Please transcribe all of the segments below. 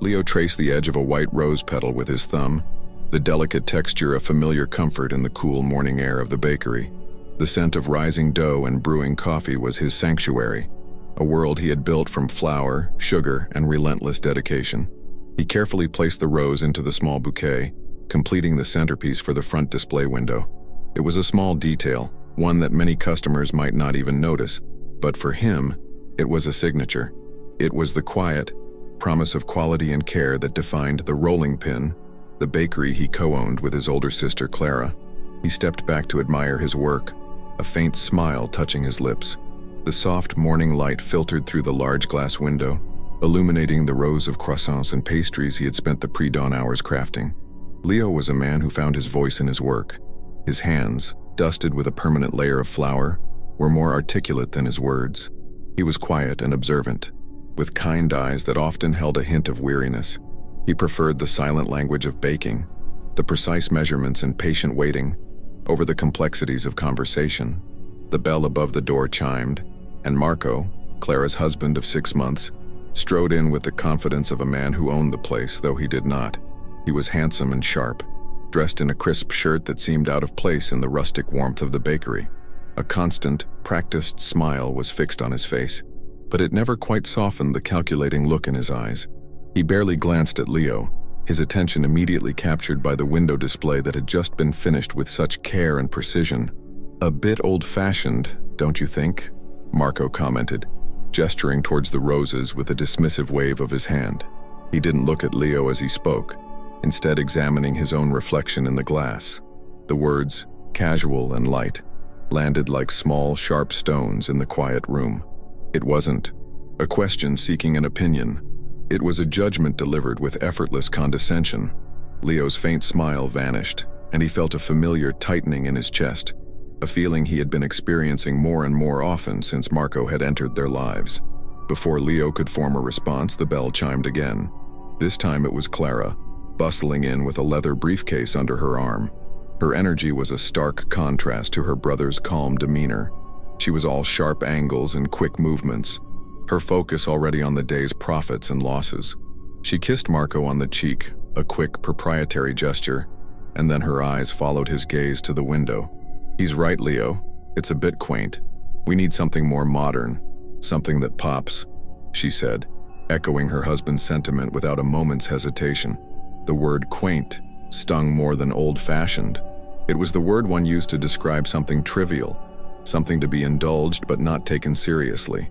Leo traced the edge of a white rose petal with his thumb, the delicate texture a familiar comfort in the cool morning air of the bakery. The scent of rising dough and brewing coffee was his sanctuary, a world he had built from flour, sugar, and relentless dedication. He carefully placed the rose into the small bouquet, completing the centerpiece for the front display window. It was a small detail, one that many customers might not even notice, but for him, it was a signature. It was the quiet promise of quality and care that defined the Rolling Pin, the bakery he co-owned with his older sister Clara. He stepped back to admire his work, a faint smile touching his lips. The soft morning light filtered through the large glass window, illuminating the rows of croissants and pastries he had spent the pre-dawn hours crafting. Leo was a man who found his voice in his work. His hands, dusted with a permanent layer of flour, were more articulate than his words. He was quiet and observant, with kind eyes that often held a hint of weariness. He preferred the silent language of baking, the precise measurements and patient waiting, over the complexities of conversation. The bell above the door chimed, and Marco, Clara's husband of 6 months, strode in with the confidence of a man who owned the place, though he did not. He was handsome and sharp, dressed in a crisp shirt that seemed out of place in the rustic warmth of the bakery. A constant, practiced smile was fixed on his face, but it never quite softened the calculating look in his eyes. He barely glanced at Leo, his attention immediately captured by the window display that had just been finished with such care and precision. "A bit old-fashioned, don't you think?" Marco commented, gesturing towards the roses with a dismissive wave of his hand. He didn't look at Leo as he spoke, instead examining his own reflection in the glass. The words, casual and light, landed like small, sharp stones in the quiet room. It wasn't a question seeking an opinion. It was a judgment delivered with effortless condescension. Leo's faint smile vanished, and he felt a familiar tightening in his chest, a feeling he had been experiencing more and more often since Marco had entered their lives. Before Leo could form a response, the bell chimed again. This time it was Clara, bustling in with a leather briefcase under her arm. Her energy was a stark contrast to her brother's calm demeanor. She was all sharp angles and quick movements, her focus already on the day's profits and losses. She kissed Marco on the cheek, a quick proprietary gesture, and then her eyes followed his gaze to the window. "He's right, Leo. It's a bit quaint. We need something more modern, something that pops," she said, echoing her husband's sentiment without a moment's hesitation. The word quaint stung more than old-fashioned. It was the word one used to describe something trivial, something to be indulged but not taken seriously.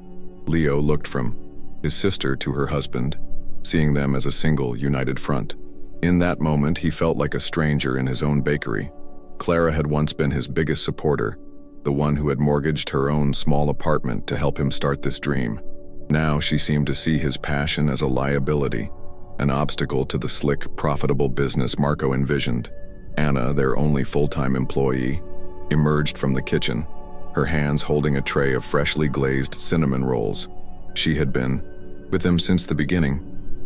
Leo looked from his sister to her husband, seeing them as a single, united front. In that moment, he felt like a stranger in his own bakery. Clara had once been his biggest supporter, the one who had mortgaged her own small apartment to help him start this dream. Now she seemed to see his passion as a liability, an obstacle to the slick, profitable business Marco envisioned. Anna, their only full-time employee, emerged from the kitchen, her hands holding a tray of freshly glazed cinnamon rolls. She had been with them since the beginning,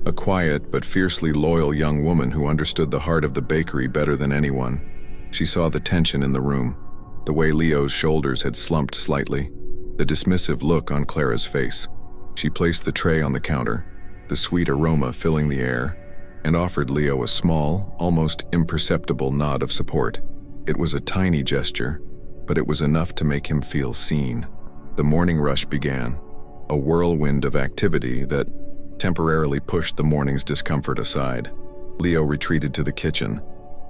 a quiet but fiercely loyal young woman who understood the heart of the bakery better than anyone. She saw the tension in the room, the way Leo's shoulders had slumped slightly, the dismissive look on Clara's face. She placed the tray on the counter, the sweet aroma filling the air, and offered Leo a small, almost imperceptible nod of support. It was a tiny gesture, but it was enough to make him feel seen. The morning rush began, a whirlwind of activity that temporarily pushed the morning's discomfort aside. Leo retreated to the kitchen,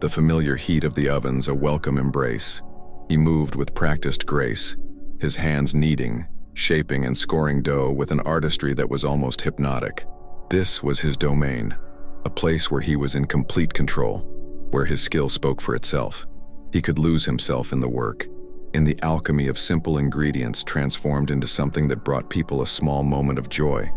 the familiar heat of the ovens a welcome embrace. He moved with practiced grace, his hands kneading, shaping and scoring dough with an artistry that was almost hypnotic. This was his domain, a place where he was in complete control, where his skill spoke for itself. He could lose himself in the work, in the alchemy of simple ingredients transformed into something that brought people a small moment of joy.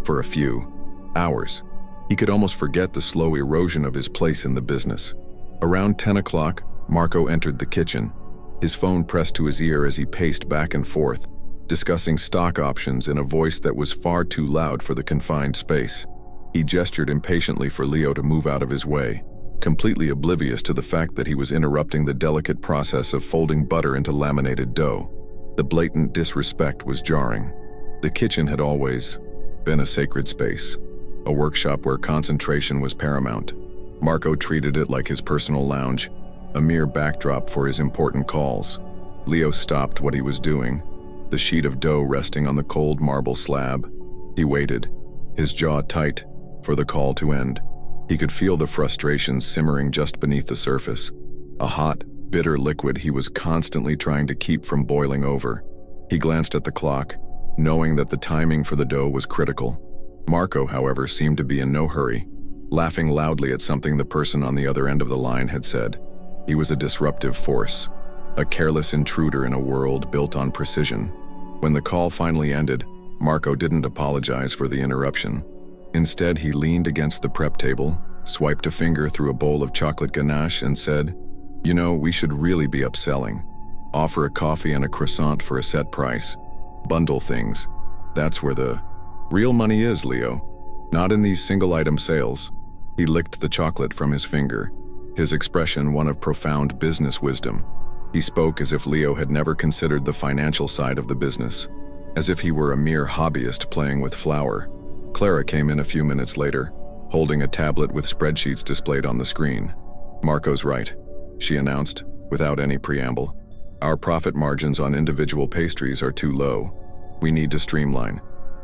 For a few hours, he could almost forget the slow erosion of his place in the business. Around 10 o'clock, Marco entered the kitchen, his phone pressed to his ear as he paced back and forth, discussing stock options in a voice that was far too loud for the confined space. He gestured impatiently for Leo to move out of his way, completely oblivious to the fact that he was interrupting the delicate process of folding butter into laminated dough. The blatant disrespect was jarring. The kitchen had always been a sacred space, a workshop where concentration was paramount. Marco treated it like his personal lounge, a mere backdrop for his important calls. Leo stopped what he was doing, the sheet of dough resting on the cold marble slab. He waited, his jaw tight, for the call to end. He could feel the frustration simmering just beneath the surface, a hot, bitter liquid he was constantly trying to keep from boiling over. He glanced at the clock, knowing that the timing for the dough was critical. Marco, however, seemed to be in no hurry, laughing loudly at something the person on the other end of the line had said. He was a disruptive force, a careless intruder in a world built on precision. When the call finally ended, Marco didn't apologize for the interruption. Instead, he leaned against the prep table, swiped a finger through a bowl of chocolate ganache and said, "You know, we should really be upselling. Offer a coffee and a croissant for a set price. Bundle things. That's where the real money is, Leo. Not in these single-item sales." He licked the chocolate from his finger, his expression one of profound business wisdom. He spoke as if Leo had never considered the financial side of the business, as if he were a mere hobbyist playing with flour. Clara came in a few minutes later, holding a tablet with spreadsheets displayed on the screen. "Marco's right," she announced, without any preamble. "Our profit margins on individual pastries are too low. We need to streamline,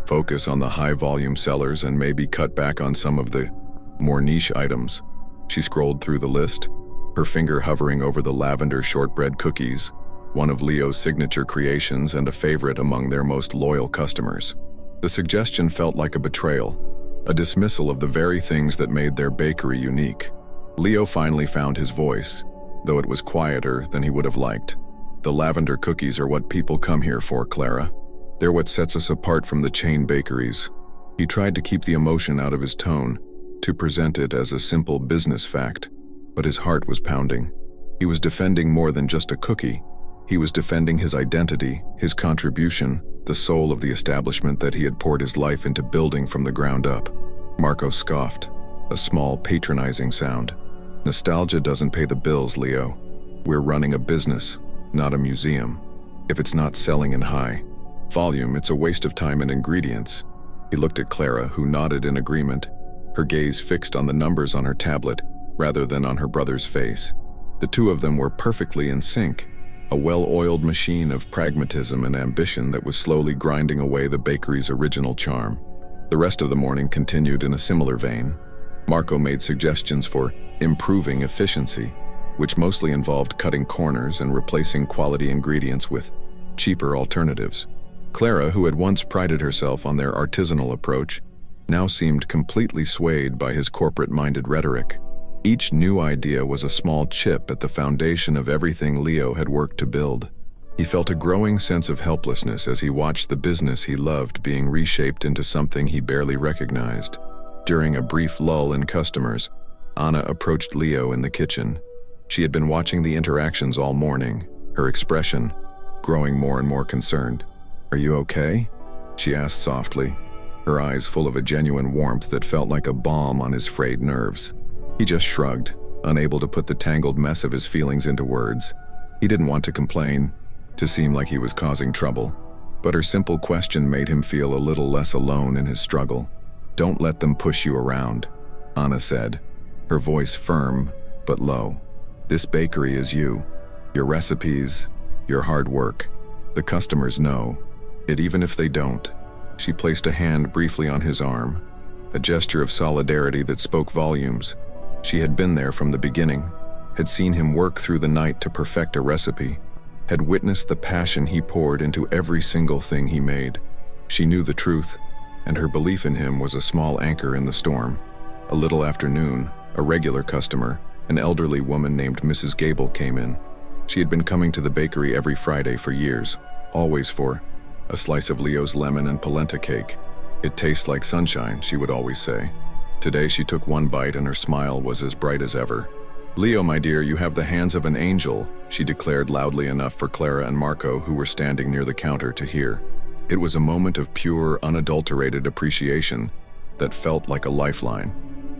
focus on the high-volume sellers, and maybe cut back on some of the more niche items." She scrolled through the list, her finger hovering over the lavender shortbread cookies, one of Leo's signature creations and a favorite among their most loyal customers. The suggestion felt like a betrayal, a dismissal of the very things that made their bakery unique. Leo finally found his voice, though it was quieter than he would have liked. "The lavender cookies are what people come here for, Clara. They're what sets us apart from the chain bakeries." He tried to keep the emotion out of his tone, to present it as a simple business fact, but his heart was pounding. He was defending more than just a cookie. He was defending his identity, his contribution, the soul of the establishment that he had poured his life into building from the ground up. Marco scoffed, a small, patronizing sound. "Nostalgia doesn't pay the bills, Leo. We're running a business, not a museum. If it's not selling in high volume, it's a waste of time and ingredients." He looked at Clara, who nodded in agreement, her gaze fixed on the numbers on her tablet rather than on her brother's face. The two of them were perfectly in sync, a well-oiled machine of pragmatism and ambition that was slowly grinding away the bakery's original charm. The rest of the morning continued in a similar vein. Marco made suggestions for improving efficiency, which mostly involved cutting corners and replacing quality ingredients with cheaper alternatives. Clara, who had once prided herself on their artisanal approach, now seemed completely swayed by his corporate-minded rhetoric. Each new idea was a small chip at the foundation of everything Leo had worked to build. He felt a growing sense of helplessness as he watched the business he loved being reshaped into something he barely recognized. During a brief lull in customers, Anna approached Leo in the kitchen. She had been watching the interactions all morning, her expression growing more and more concerned. "Are you okay?" she asked softly, her eyes full of a genuine warmth that felt like a balm on his frayed nerves. He just shrugged, unable to put the tangled mess of his feelings into words. He didn't want to complain, to seem like he was causing trouble, but her simple question made him feel a little less alone in his struggle. "Don't let them push you around," Anna said, her voice firm but low. "This bakery is you, your recipes, your hard work. The customers know it even if they don't." She placed a hand briefly on his arm, a gesture of solidarity that spoke volumes. She had been there from the beginning, had seen him work through the night to perfect a recipe, had witnessed the passion he poured into every single thing he made. She knew the truth, and her belief in him was a small anchor in the storm. A little after noon, a regular customer, an elderly woman named Mrs. Gable, came in. She had been coming to the bakery every Friday for years, always for a slice of Leo's lemon and polenta cake. "It tastes like sunshine," she would always say. Today she took one bite and her smile was as bright as ever. "Leo, my dear, you have the hands of an angel," she declared loudly enough for Clara and Marco, who were standing near the counter, to hear. It was a moment of pure, unadulterated appreciation that felt like a lifeline.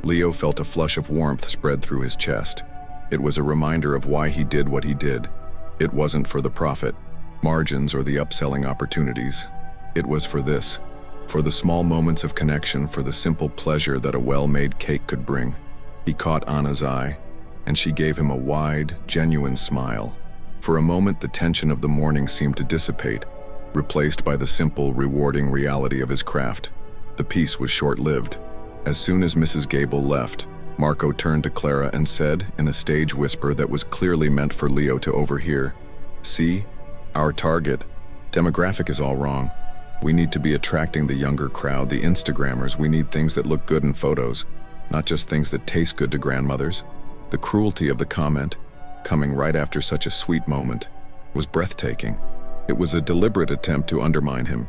Leo felt a flush of warmth spread through his chest. It was a reminder of why he did what he did. It wasn't for the profit, margins, or the upselling opportunities. It was for this, For the small moments of connection, for the simple pleasure that a well-made cake could bring. He caught Anna's eye, and she gave him a wide, genuine smile. For a moment, the tension of the morning seemed to dissipate, replaced by the simple, rewarding reality of his craft. The peace was short-lived. As soon as Mrs. Gable left, Marco turned to Clara and said, in a stage whisper that was clearly meant for Leo to overhear, "See, our target demographic is all wrong. We need to be attracting the younger crowd, the Instagrammers. We need things that look good in photos, not just things that taste good to grandmothers." The cruelty of the comment, coming right after such a sweet moment, was breathtaking. It was a deliberate attempt to undermine him,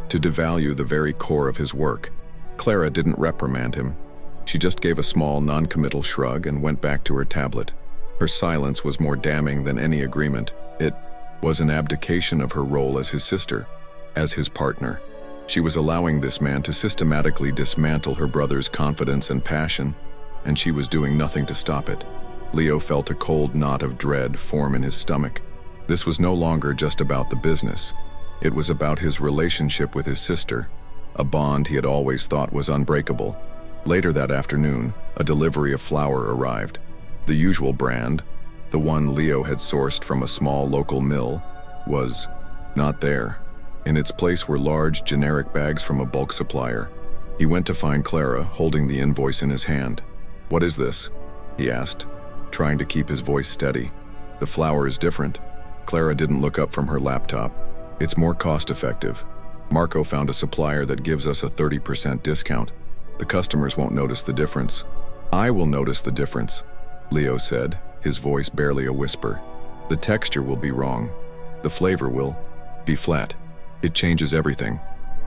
to devalue the very core of his work. Clara didn't reprimand him. She just gave a small, non-committal shrug and went back to her tablet. Her silence was more damning than any agreement. It was an abdication of her role as his sister, as his partner. She was allowing this man to systematically dismantle her brother's confidence and passion, and she was doing nothing to stop it. Leo felt a cold knot of dread form in his stomach. This was no longer just about the business. It was about his relationship with his sister, a bond he had always thought was unbreakable. Later that afternoon, a delivery of flour arrived. The usual brand, the one Leo had sourced from a small local mill, was not there. In its place were large, generic bags from a bulk supplier. He went to find Clara, holding the invoice in his hand. "What is this?" he asked, trying to keep his voice steady. "The flour is different." Clara didn't look up from her laptop. "It's more cost-effective. Marco found a supplier that gives us a 30% discount. The customers won't notice the difference." "I will notice the difference," Leo said, his voice barely a whisper. "The texture will be wrong. The flavor will be flat. It changes everything."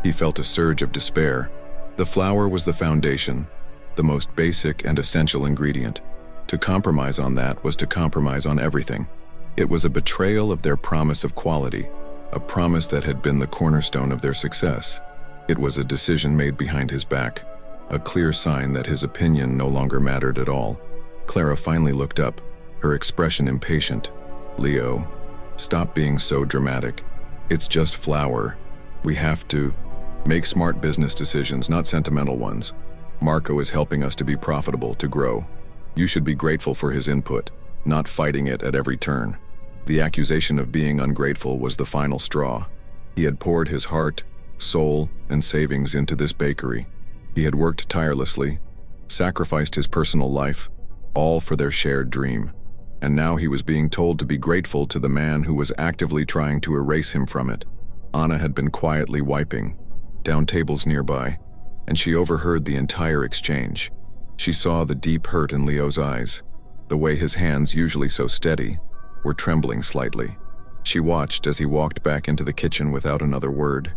He felt a surge of despair. The flour was the foundation, the most basic and essential ingredient. To compromise on that was to compromise on everything. It was a betrayal of their promise of quality, a promise that had been the cornerstone of their success. It was a decision made behind his back, a clear sign that his opinion no longer mattered at all. Clara finally looked up, her expression impatient. "Leo, stop being so dramatic. It's just flour. We have to make smart business decisions, not sentimental ones. Marco is helping us to be profitable, to grow. You should be grateful for his input, not fighting it at every turn." The accusation of being ungrateful was the final straw. He had poured his heart, soul, and savings into this bakery. He had worked tirelessly, sacrificed his personal life, all for their shared dream. And now he was being told to be grateful to the man who was actively trying to erase him from it. Anna had been quietly wiping down tables nearby, and she overheard the entire exchange. She saw the deep hurt in Leo's eyes, the way his hands, usually so steady, were trembling slightly. She watched as he walked back into the kitchen without another word,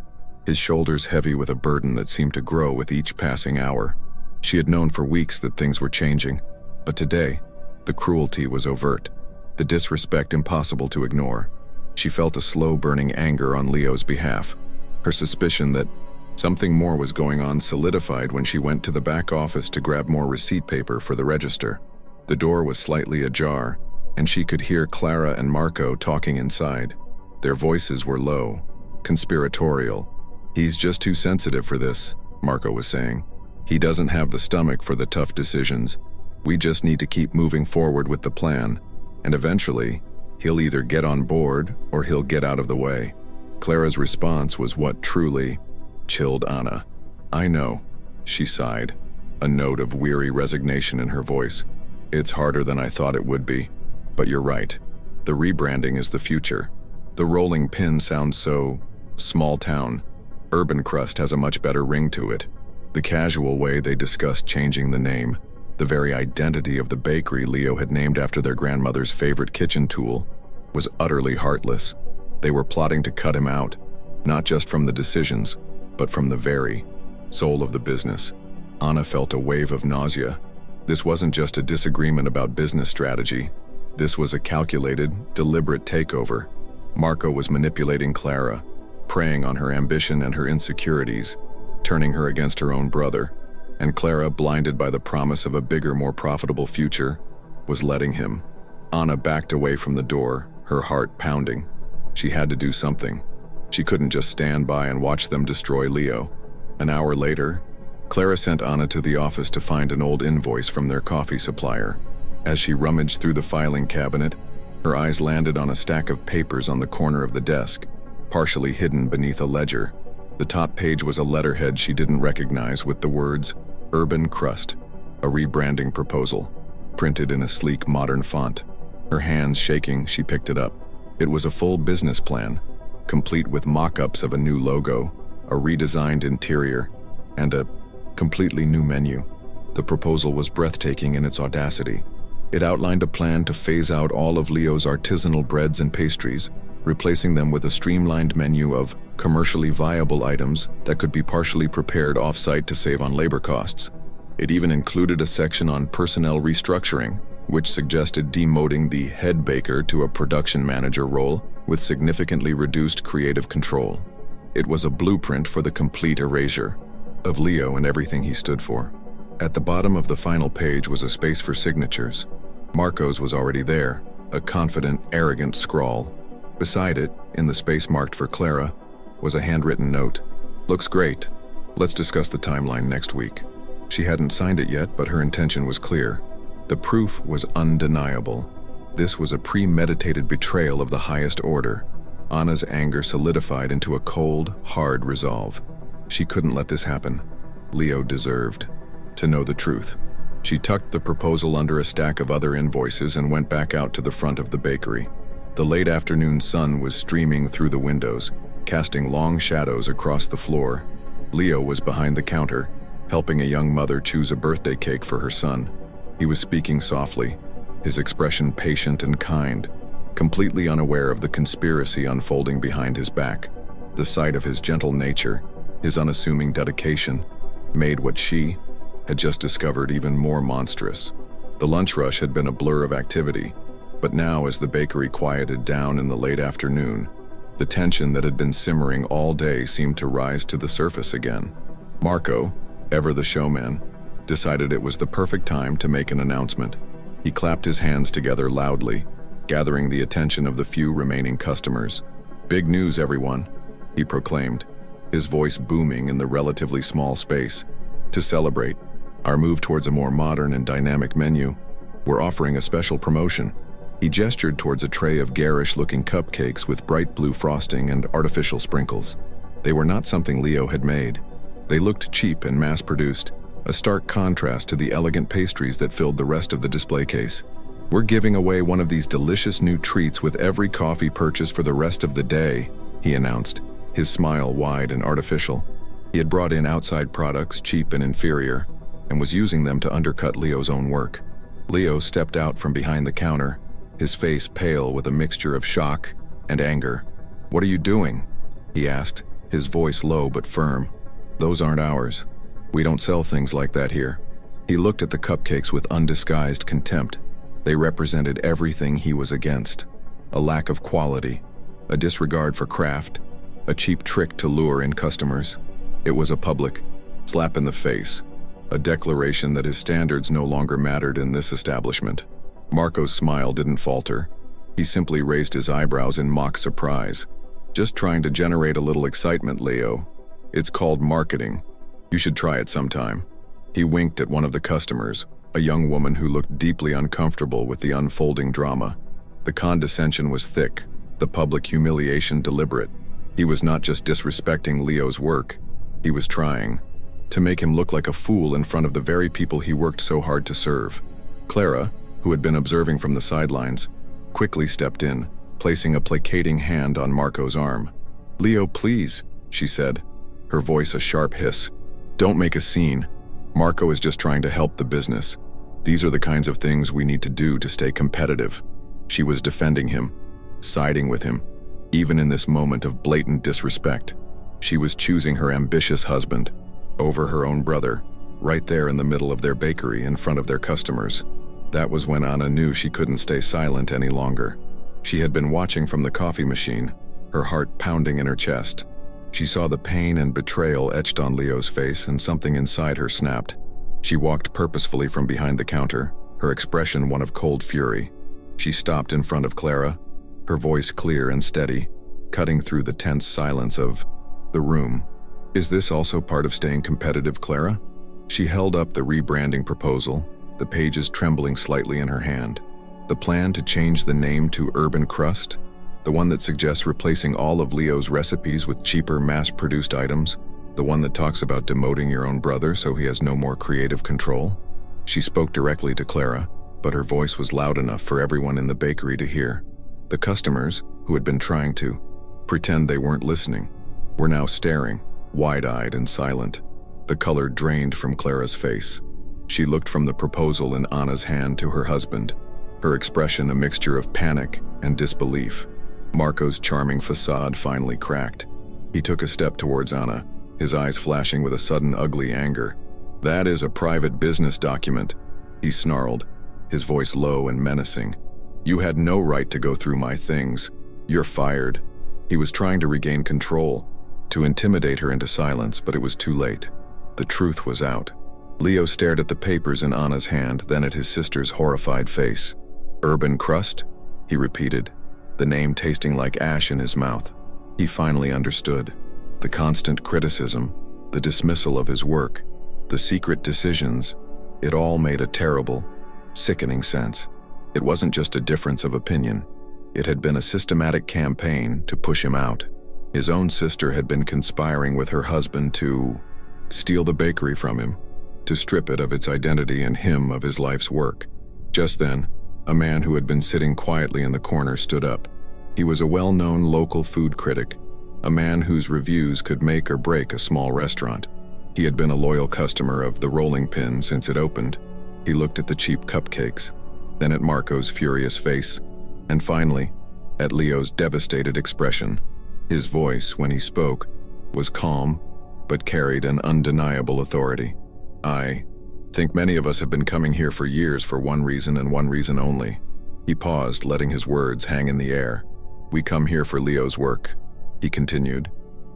his shoulders heavy with a burden that seemed to grow with each passing hour. She had known for weeks that things were changing, but today, the cruelty was overt, the disrespect impossible to ignore. She felt a slow burning anger on Leo's behalf. Her suspicion that something more was going on solidified when she went to the back office to grab more receipt paper for the register. The door was slightly ajar, and she could hear Clara and Marco talking inside. Their voices were low, conspiratorial. "He's just too sensitive for this," Marco was saying. "He doesn't have the stomach for the tough decisions. We just need to keep moving forward with the plan, and eventually, he'll either get on board or he'll get out of the way." Clara's response was what truly chilled Anna. "I know," she sighed, a note of weary resignation in her voice. "It's harder than I thought it would be. But you're right. The rebranding is the future. The rolling pin sounds so small town. Urban Crust has a much better ring to it." The casual way they discussed changing the name, the very identity of the bakery Leo had named after their grandmother's favorite kitchen tool, was utterly heartless. They were plotting to cut him out, not just from the decisions, but from the very soul of the business. Anna felt a wave of nausea. This wasn't just a disagreement about business strategy. This was a calculated, deliberate takeover. Marco was manipulating Clara, preying on her ambition and her insecurities, turning her against her own brother. And Clara, blinded by the promise of a bigger, more profitable future, was letting him. Anna backed away from the door, her heart pounding. She had to do something. She couldn't just stand by and watch them destroy Leo. An hour later, Clara sent Anna to the office to find an old invoice from their coffee supplier. As she rummaged through the filing cabinet, her eyes landed on a stack of papers on the corner of the desk, partially hidden beneath a ledger. The top page was a letterhead she didn't recognize with the words, "Urban Crust," a rebranding proposal, printed in a sleek modern font. Her hands shaking, she picked it up. It was a full business plan, complete with mock-ups of a new logo, a redesigned interior, and a completely new menu. The proposal was breathtaking in its audacity. It outlined a plan to phase out all of Leo's artisanal breads and pastries, replacing them with a streamlined menu of commercially viable items that could be partially prepared off-site to save on labor costs. It even included a section on personnel restructuring, which suggested demoting the head baker to a production manager role with significantly reduced creative control. It was a blueprint for the complete erasure of Leo and everything he stood for. At the bottom of the final page was a space for signatures. Marco's was already there, a confident, arrogant scrawl. Beside it, in the space marked for Clara, was a handwritten note. "Looks great. Let's discuss the timeline next week." She hadn't signed it yet, but her intention was clear. The proof was undeniable. This was a premeditated betrayal of the highest order. Anna's anger solidified into a cold, hard resolve. She couldn't let this happen. Leo deserved to know the truth. She tucked the proposal under a stack of other invoices and went back out to the front of the bakery. The late afternoon sun was streaming through the windows, casting long shadows across the floor. Leo was behind the counter, helping a young mother choose a birthday cake for her son. He was speaking softly, his expression patient and kind, completely unaware of the conspiracy unfolding behind his back. The sight of his gentle nature, his unassuming dedication, made what she had just discovered even more monstrous. The lunch rush had been a blur of activity, but now as the bakery quieted down in the late afternoon, the tension that had been simmering all day seemed to rise to the surface again. Marco, ever the showman, decided it was the perfect time to make an announcement. He clapped his hands together loudly, gathering the attention of the few remaining customers. "Big news, everyone," he proclaimed, his voice booming in the relatively small space. "To celebrate our move towards a more modern and dynamic menu, we're offering a special promotion." He gestured towards a tray of garish-looking cupcakes with bright blue frosting and artificial sprinkles. They were not something Leo had made. They looked cheap and mass-produced, a stark contrast to the elegant pastries that filled the rest of the display case. "We're giving away one of these delicious new treats with every coffee purchase for the rest of the day," he announced, his smile wide and artificial. He had brought in outside products, cheap and inferior, and was using them to undercut Leo's own work. Leo stepped out from behind the counter, his face pale with a mixture of shock and anger. "What are you doing?" he asked, his voice low but firm. "Those aren't ours. We don't sell things like that here." He looked at the cupcakes with undisguised contempt. They represented everything he was against: a lack of quality, a disregard for craft, a cheap trick to lure in customers. It was a public slap in the face, a declaration that his standards no longer mattered in this establishment. Marco's smile didn't falter. He simply raised his eyebrows in mock surprise. "Just trying to generate a little excitement, Leo. It's called marketing. You should try it sometime." He winked at one of the customers, a young woman who looked deeply uncomfortable with the unfolding drama. The condescension was thick, the public humiliation deliberate. He was not just disrespecting Leo's work, he was trying to make him look like a fool in front of the very people he worked so hard to serve. Clara, who had been observing from the sidelines, quickly stepped in, placing a placating hand on Marco's arm. "Leo, please," she said, her voice a sharp hiss. "Don't make a scene. Marco is just trying to help the business. These are the kinds of things we need to do to stay competitive." She was defending him, siding with him, even in this moment of blatant disrespect. She was choosing her ambitious husband over her own brother, right there in the middle of their bakery in front of their customers. That was when Anna knew she couldn't stay silent any longer. She had been watching from the coffee machine, her heart pounding in her chest. She saw the pain and betrayal etched on Leo's face, and something inside her snapped. She walked purposefully from behind the counter, her expression one of cold fury. She stopped in front of Clara, her voice clear and steady, cutting through the tense silence of the room. Is this also part of staying competitive, Clara? She held up the rebranding proposal, the pages trembling slightly in her hand. The plan to change the name to Urban Crust? The one that suggests replacing all of Leo's recipes with cheaper, mass-produced items? The one that talks about demoting your own brother so he has no more creative control? She spoke directly to Clara, but her voice was loud enough for everyone in the bakery to hear. The customers, who had been trying to pretend they weren't listening, were now staring, wide-eyed and silent. The color drained from Clara's face. She looked from the proposal in Anna's hand to her husband, her expression a mixture of panic and disbelief. Marco's charming facade finally cracked. He took a step towards Anna, his eyes flashing with a sudden ugly anger. "That is a private business document," he snarled, his voice low and menacing. "You had no right to go through my things. You're fired." He was trying to regain control, to intimidate her into silence, but it was too late. The truth was out. Leo stared at the papers in Anna's hand, then at his sister's horrified face. "Urban Crust?" he repeated, the name tasting like ash in his mouth. He finally understood. The constant criticism, the dismissal of his work, the secret decisions, it all made a terrible, sickening sense. It wasn't just a difference of opinion. It had been a systematic campaign to push him out. His own sister had been conspiring with her husband to steal the bakery from him, to strip it of its identity and him of his life's work. Just then, a man who had been sitting quietly in the corner stood up. He was a well-known local food critic, a man whose reviews could make or break a small restaurant. He had been a loyal customer of the Rolling Pin since it opened. He looked at the cheap cupcakes, then at Marco's furious face, and finally, at Leo's devastated expression. His voice, when he spoke, was calm, but carried an undeniable authority. "I think many of us have been coming here for years for one reason and one reason only." He paused, letting his words hang in the air. "We come here for Leo's work," he continued,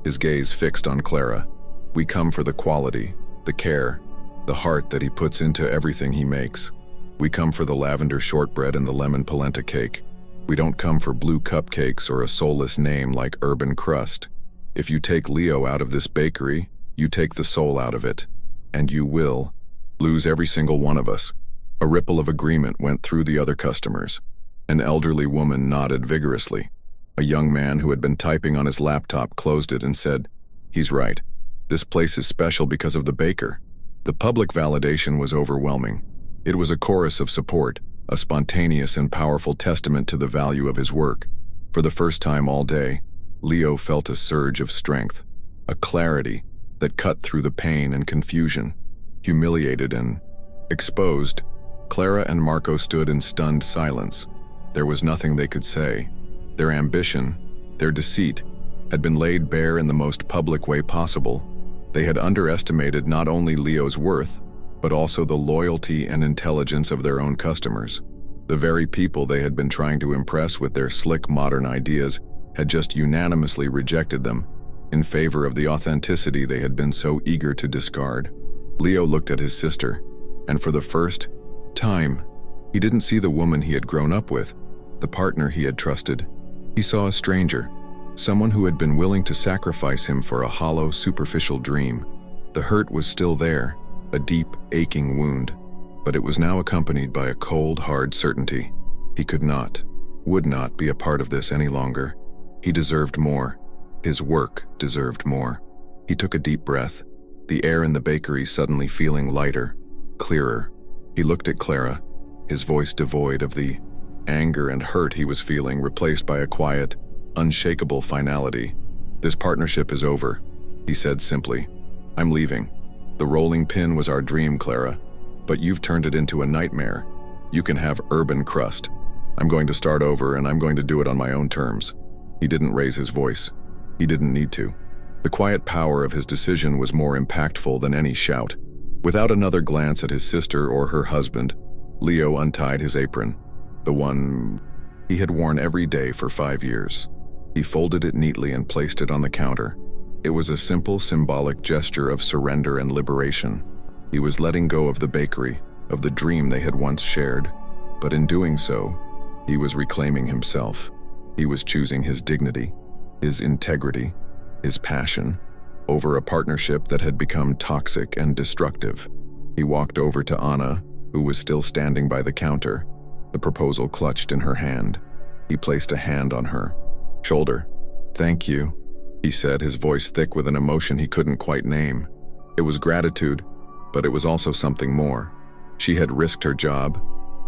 his gaze fixed on Clara. "We come for the quality, the care, the heart that he puts into everything he makes. We come for the lavender shortbread and the lemon polenta cake. We don't come for blue cupcakes or a soulless name like Urban Crust. If you take Leo out of this bakery, you take the soul out of it. And you will lose every single one of us." A ripple of agreement went through the other customers. An elderly woman nodded vigorously. A young man who had been typing on his laptop closed it and said, "He's right. This place is special because of the baker." The public validation was overwhelming. It was a chorus of support, a spontaneous and powerful testament to the value of his work. For the first time all day, Leo felt a surge of strength, a clarity that cut through the pain and confusion. Humiliated and exposed, Clara and Marco stood in stunned silence. There was nothing they could say. Their ambition, their deceit, had been laid bare in the most public way possible. They had underestimated not only Leo's worth, but also the loyalty and intelligence of their own customers. The very people they had been trying to impress with their slick modern ideas had just unanimously rejected them, in favor of the authenticity they had been so eager to discard. Leo looked at his sister, and for the first time, he didn't see the woman he had grown up with, the partner he had trusted. He saw a stranger, someone who had been willing to sacrifice him for a hollow, superficial dream. The hurt was still there, a deep, aching wound, but it was now accompanied by a cold, hard certainty. He could not, would not be a part of this any longer. He deserved more. His work deserved more. He took a deep breath, the air in the bakery suddenly feeling lighter, clearer. He looked at Clara, his voice devoid of the anger and hurt he was feeling, replaced by a quiet, unshakable finality. "This partnership is over," he said simply. "I'm leaving. The Rolling Pin was our dream, Clara, but you've turned it into a nightmare. You can have Urban Crust. I'm going to start over, and I'm going to do it on my own terms." He didn't raise his voice. He didn't need to. The quiet power of his decision was more impactful than any shout. Without another glance at his sister or her husband, Leo untied his apron, the one he had worn every day for 5 years. He folded it neatly and placed it on the counter. It was a simple, symbolic gesture of surrender and liberation. He was letting go of the bakery, of the dream they had once shared. But in doing so, he was reclaiming himself. He was choosing his dignity, his integrity, his passion. over a partnership that had become toxic and destructive. He walked over to Anna, who was still standing by the counter, the proposal clutched in her hand. He placed a hand on her shoulder. "Thank you," he said, his voice thick with an emotion he couldn't quite name. It was gratitude, but it was also something more. She had risked her job,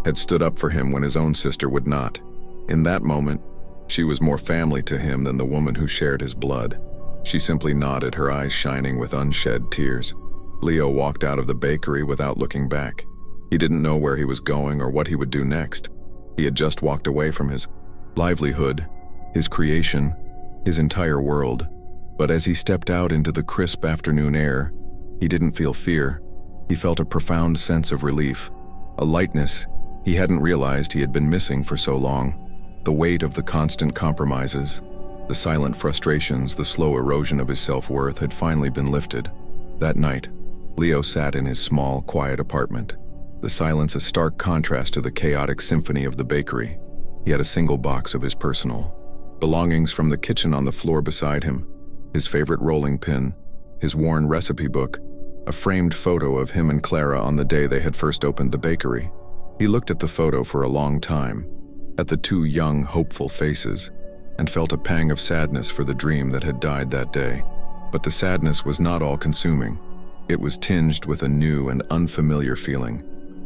had stood up for him when his own sister would not. In that moment, she was more family to him than the woman who shared his blood. She simply nodded, her eyes shining with unshed tears. Leo walked out of the bakery without looking back. He didn't know where he was going or what he would do next. He had just walked away from his livelihood, his creation, his entire world. But as he stepped out into the crisp afternoon air, he didn't feel fear. He felt a profound sense of relief, a lightness he hadn't realized he had been missing for so long. The weight of the constant compromises, the silent frustrations, the slow erosion of his self-worth had finally been lifted. That night, Leo sat in his small, quiet apartment, the silence a stark contrast to the chaotic symphony of the bakery. He had a single box of his personal belongings from the kitchen on the floor beside him, his favorite rolling pin, his worn recipe book, a framed photo of him and Clara on the day they had first opened the bakery. He looked at the photo for a long time, at the two young, hopeful faces, and felt a pang of sadness for the dream that had died that day. But the sadness was not all-consuming. It was tinged with a new and unfamiliar feeling,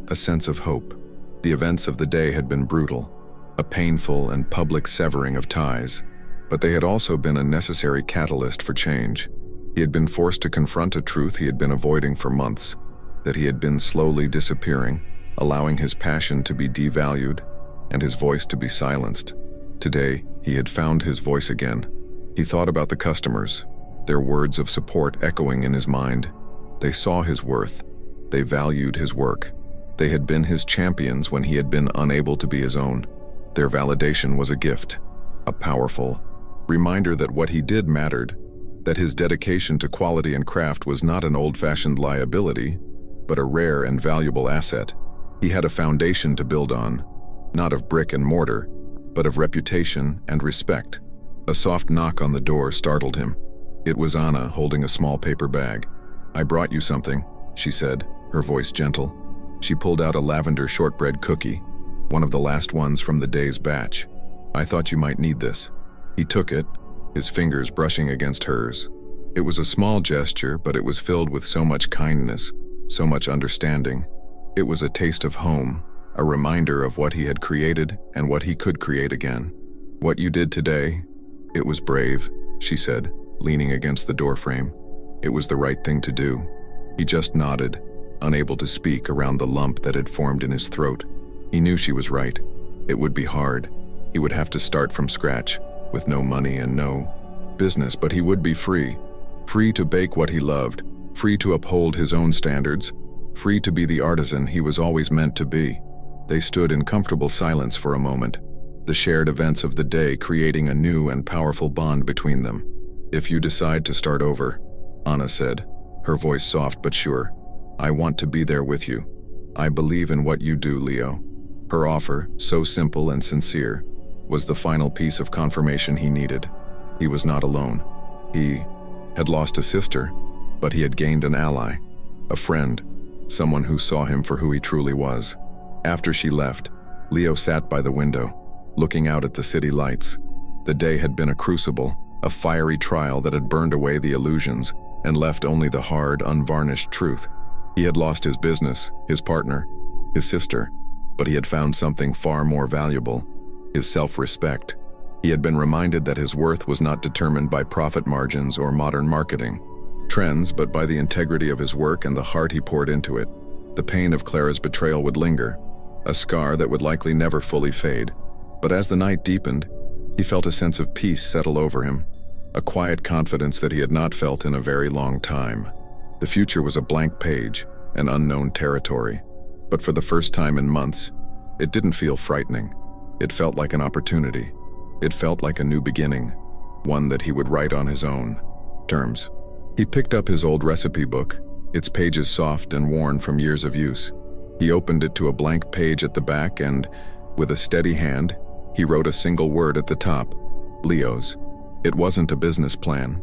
a sense of hope. The events of the day had been brutal, a painful and public severing of ties, but they had also been a necessary catalyst for change. He had been forced to confront a truth he had been avoiding for months, that he had been slowly disappearing, allowing his passion to be devalued and his voice to be silenced. Today, he had found his voice again. He thought about the customers, their words of support echoing in his mind. They saw his worth. They valued his work. They had been his champions when he had been unable to be his own. Their validation was a gift, a powerful reminder that what he did mattered, that his dedication to quality and craft was not an old-fashioned liability, but a rare and valuable asset. He had a foundation to build on, not of brick and mortar, but of reputation and respect. A soft knock on the door startled him. It was Anna holding a small paper bag. "I brought you something," she said, her voice gentle. She pulled out a lavender shortbread cookie, one of the last ones from the day's batch. "I thought you might need this." He took it, his fingers brushing against hers. It was a small gesture, but it was filled with so much kindness, so much understanding. It was a taste of home, a reminder of what he had created and what he could create again. "What you did today, it was brave," she said, leaning against the doorframe. "It was the right thing to do." He just nodded, unable to speak around the lump that had formed in his throat. He knew she was right. It would be hard. He would have to start from scratch, with no money and no business, but he would be free. Free to bake what he loved, free to uphold his own standards, free to be the artisan he was always meant to be. They stood in comfortable silence for a moment, the shared events of the day creating a new and powerful bond between them. "If you decide to start over," Anna said, her voice soft but sure, "I want to be there with you. I believe in what you do, Leo." Her offer, so simple and sincere, was the final piece of confirmation he needed. He was not alone. He had lost a sister, but he had gained an ally, a friend, someone who saw him for who he truly was. After she left, Leo sat by the window, looking out at the city lights. The day had been a crucible, a fiery trial that had burned away the illusions and left only the hard, unvarnished truth. He had lost his business, his partner, his sister, but he had found something far more valuable, his self-respect. He had been reminded that his worth was not determined by profit margins or modern marketing trends, but by the integrity of his work and the heart he poured into it. The pain of Clara's betrayal would linger, a scar that would likely never fully fade. But as the night deepened, he felt a sense of peace settle over him, a quiet confidence that he had not felt in a very long time. The future was a blank page, an unknown territory. But for the first time in months, it didn't feel frightening. It felt like an opportunity. It felt like a new beginning, one that he would write on his own terms. He picked up his old recipe book, its pages soft and worn from years of use. He opened it to a blank page at the back and, with a steady hand, he wrote a single word at the top: Leo's. It wasn't a business plan.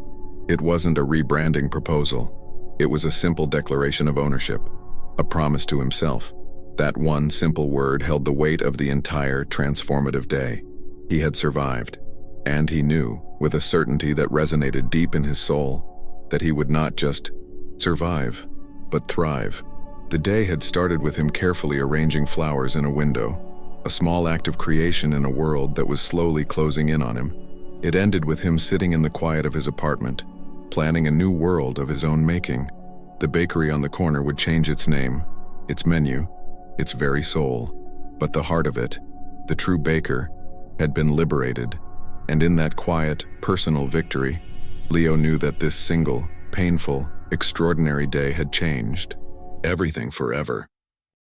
It wasn't a rebranding proposal. It was a simple declaration of ownership, a promise to himself. That one simple word held the weight of the entire transformative day. He had survived, and he knew, with a certainty that resonated deep in his soul, that he would not just survive, but thrive. The day had started with him carefully arranging flowers in a window, a small act of creation in a world that was slowly closing in on him. It ended with him sitting in the quiet of his apartment, planning a new world of his own making. The bakery on the corner would change its name, its menu, its very soul, but the heart of it, the true baker, had been liberated. And in that quiet, personal victory, Leo knew that this single, painful, extraordinary day had changed everything forever.